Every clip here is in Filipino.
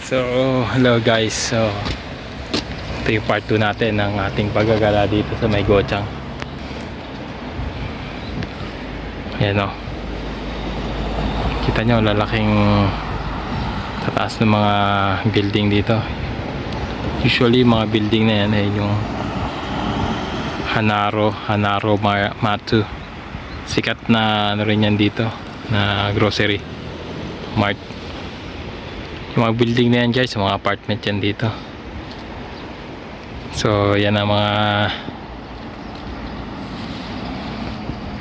So, hello guys. So, ito yung part 2 natin ng ating paggagala dito sa may Gochang. Ayan o. Kita nyo, lalaking tataas ng mga building dito. Usually, mga building na yan ay yung Hanaro Matsu. Sikat na ano rin yan dito, na grocery mart. Yung mga building na yan guys, mga apartment yan dito. So yan ang mga,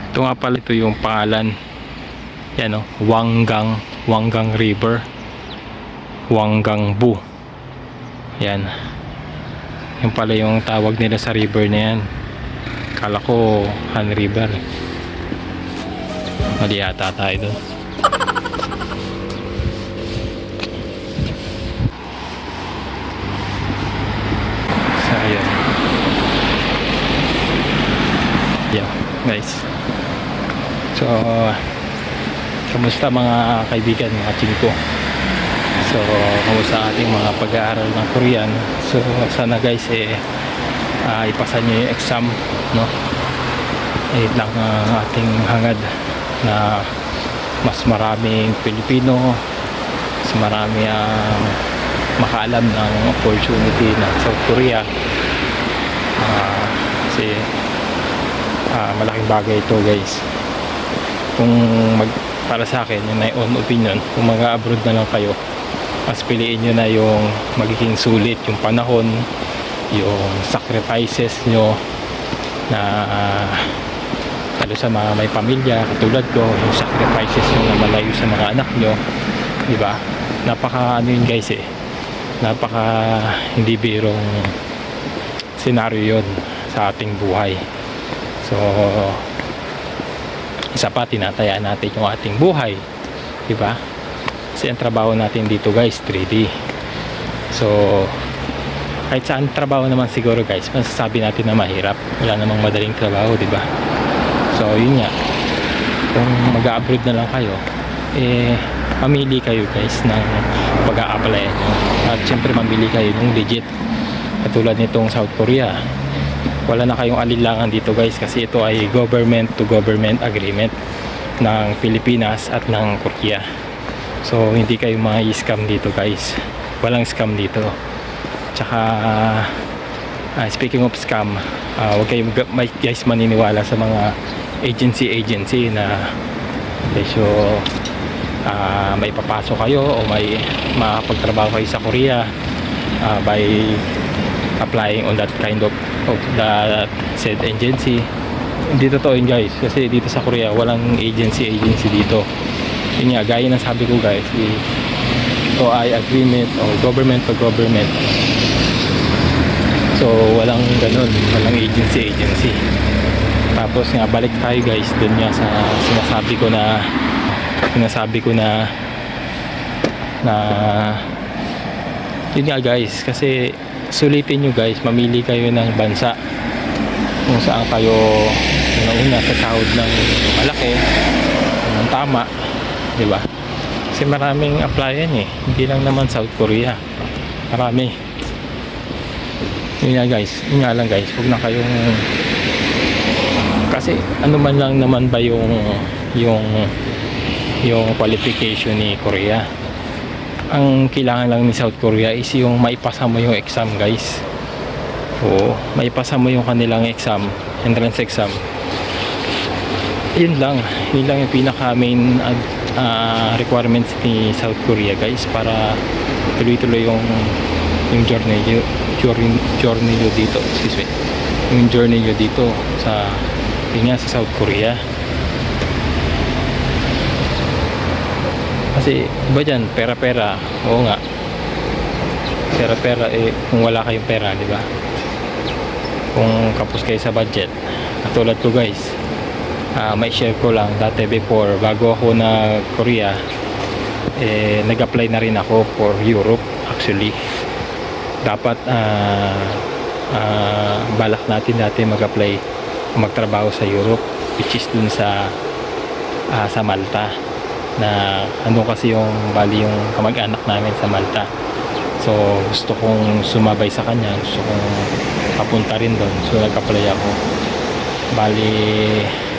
ito nga pala, ito yung pangalan, yan o, Wanggang River, Wanggangbu. Yan, yung pala yung tawag nila sa river na yan. Kala ko Han River, mali yata tayo doon. Ayan. Yeah, guys. So, kamusta mga kaibigan, mga chingko? So, kamusta ating mga pag-aaral ng Korean? So, sana guys ipasa nyo yung exam, no? Lang ang ating hangad na mas maraming Pilipino, mas marami ang makaalam ng opportunity ng South Korea. Kasi malaking bagay ito guys. Kung para sa akin, yun ay own opinion, kung mag-abroad na lang kayo, mas piliin nyo na yung magiging sulit yung panahon, yung sacrifices nyo na lalo sa mga may pamilya katulad ko, yung sacrifices nyo na malayo sa mga anak nyo, diba? Napaka ano yun guys, napaka hindi birong senaryo yun sa ating buhay. So isa pa, tinatayaan natin yung ating buhay, diba? Kasi ang trabaho natin dito guys 3D. So kahit saan trabaho naman siguro guys, masasabi natin na mahirap, wala namang madaling trabaho, diba? So yun nga, kung mag-abroad na lang kayo, mamili kayo guys ng pag-a-apply nyo. At syempre mamili kayo ng legit, katulad nitong South Korea. Wala na kayong alinlangan dito guys, kasi ito ay government to government agreement ng Pilipinas at ng Korea. So hindi kayo ma-scam dito guys, walang scam dito. Tsaka speaking of scam, huwag kayo guys maniniwala sa mga agency na presyo may papasok kayo o may makapagtrabaho kayo sa Korea by applying on that kind of that said agency. Hindi totoo yun guys, kasi dito sa Korea walang agency dito. Yun nga, gaya ng sabi ko guys, ito ay agreement o government to government. So walang ganun, walang agency. Tapos nga, balik tayo guys dun nga sa sinasabi ko na yun nga guys, kasi sulitin nyo guys, mamili kayo ng bansa kung saan kayo una sa sahod ng malaki, ng tama, diba? Kasi maraming applyan hindi lang naman South Korea, marami. Yun nga guys, yun nga lang guys, huwag na kayong, kasi ano man lang naman ba yung qualification ni Korea. Ang kailangan lang ni South Korea is yung maipasa mo yung exam guys. Oo, maipasa mo yung kanilang exam, entrance exam. Yun lang yung pinaka main requirements ni South Korea guys, para tuloy-tuloy yung journey nyo dito, excuse me, yung journey nyo dito sa sa South Korea. Kasi iba dyan, pera, oo nga, pera kung wala kayong pera, di ba? Kung kapos kayo sa budget, katulad ko guys, may share ko lang dati before, bago ako na Korea, nag-apply na rin ako for Europe. Actually dapat balak natin dati mag-apply, magtrabaho sa Europe, which is dun sa Malta, na ano kasi yung bali yung kamag-anak namin sa Malta. So gusto kong sumabay sa kanya, gusto kong papunta rin doon. So nag-apply ako. Bali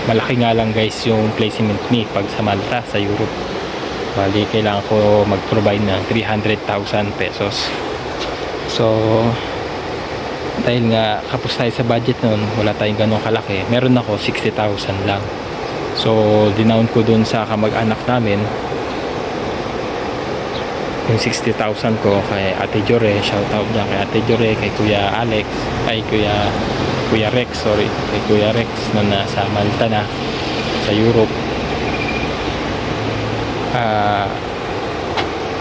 malaki nga lang guys yung placement fee pag sa Malta, sa Europe. Bali kailangan ko mag-provide ng 300,000 pesos. So dahil nga kapos tayo sa budget nun, wala tayong ganong kalaki, meron ako 60,000 lang. So dinown ko dun sa kamag-anak namin yung 60,000 ko kay Ate Jore, shout out niya kay Ate Jore, kay Kuya Alex, ay Kuya Rex, sorry, kay Kuya Rex na nasa Malta na, sa Europe.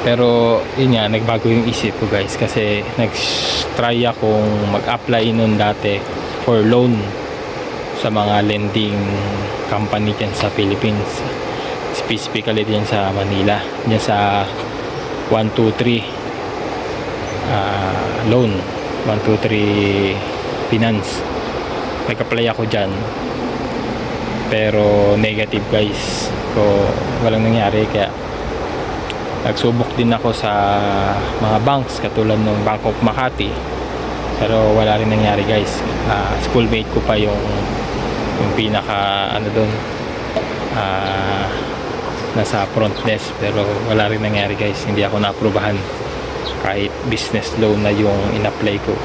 Pero yun nga, nagbago yung isip ko guys, kasi nag-try akong mag-apply nun dati for loan sa mga lending company dyan sa Philippines, specifically dyan sa Manila, dyan sa 123 loan, 123 finance. Nag-apply ako dyan pero negative guys, so walang nangyari. Kaya nagsubok din ako sa mga banks katulad ng Bank of Makati, pero wala rin nangyari guys. Schoolmate ko pa yung pinaka ano doon, nasa front desk, pero wala rin nangyari guys. Hindi ako naaprubahan kahit business loan na yung in-apply ko,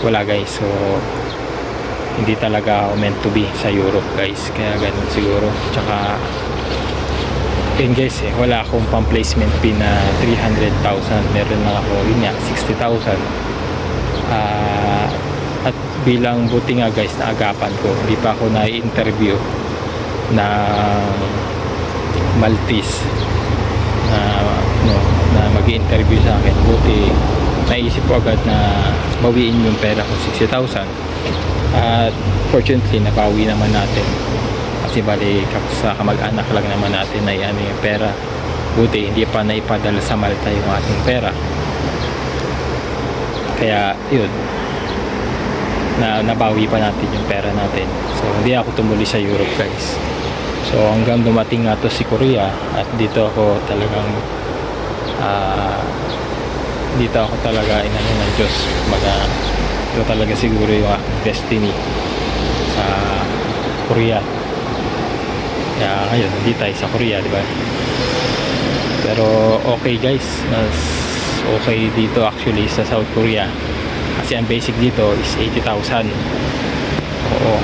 wala guys. So hindi talaga ako meant to be sa Europe guys, kaya ganun siguro. Tsaka yun guys, wala akong pang placement fee na 300,000, meron lang ako yun nga 60,000. At bilang buti nga guys, naagapan ko, hindi pa ako na-interview na Maltese na mag-i-interview sa akin. Buti naisip ko agad na bawiin yung pera ko, 60,000. At fortunately nabawi naman natin, kasi bali sa kamag-anak lang naman natin na ano yung pera. Buti hindi pa naipadala sa Malta yung ating pera, kaya yun, nabawi pa natin yung pera natin. So hindi ako tumuli sa Europe guys. So hanggang dumating nga to si Korea, at dito ako talagang inano ng Diyos, ito talaga siguro yung destiny sa Korea. Kaya ngayon hindi tayo sa Korea, di ba? Pero okay guys, mas okay dito actually sa South Korea, kasi ang basic dito is 80,000. Oo.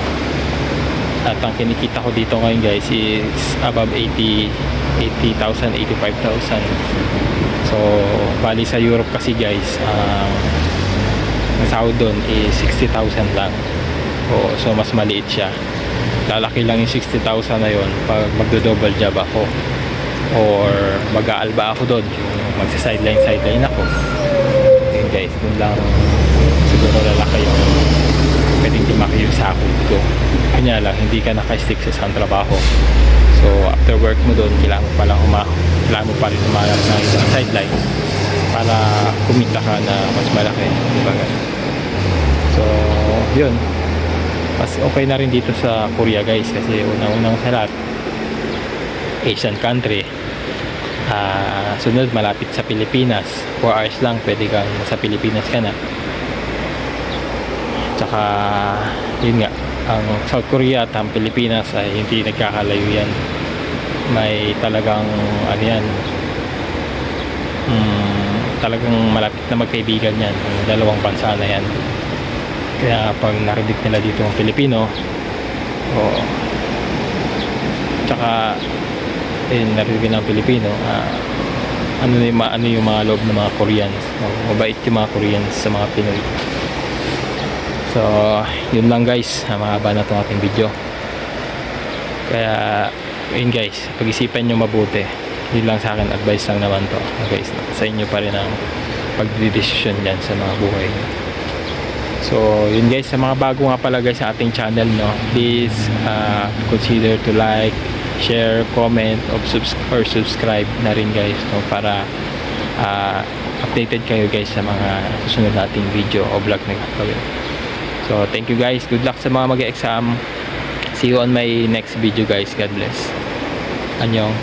At ang kinikita ko dito ngayon guys is above 80,000, 85,000. So bali sa Europe kasi guys, ang sahod doon is 60,000 lang. Oo, so mas maliit siya. Lalaki lang yung 60,000 na yun pag magdo-double job ako, or mag-aalba ako doon, magsa-sideline ako. Okay guys, doon lang siguro lalaki yung pwedeng lumaki yung sahod ko. Kanya lang, hindi ka naka-stick sa isang trabaho. So after work mo doon, kailangan mo pa rin umarap ng isang sideline para kumita ka na mas malaki, diba? So yun, mas okay na rin dito sa Korea guys, kasi unang sa lahat Asian country. Sunod, malapit sa Pilipinas, 4 hours lang pwede kang sa Pilipinas ka na. Tsaka yun nga, ang South Korea at ang Pilipinas ay hindi nagkakalayo yan. May talagang ano yan, talagang malapit na magkaibigan yan, ang dalawang bansa na yan. Kaya pag narinig nila dito ang Pilipino, tsaka narinig ng Pilipino, ano yung mga loob ng mga Koreans, mabait yung mga Koreans sa mga Pinoy. So yun lang guys, mahaba na itong ating video. Kaya yun guys, pag-isipan nyo mabuti. Yun lang sa akin, advice lang naman to guys, sa inyo pa rin ang pagdidesisyon dyan sa mga buhay. So yun guys, sa mga bago nga pala guys sa ating channel, please consider to like, share, comment, or subscribe na rin guys, para updated kayo guys sa mga susunod nating video o vlog na gagawin. So thank you guys, good luck sa mga mag-exam. See you on my next video guys. God bless. Annyeong.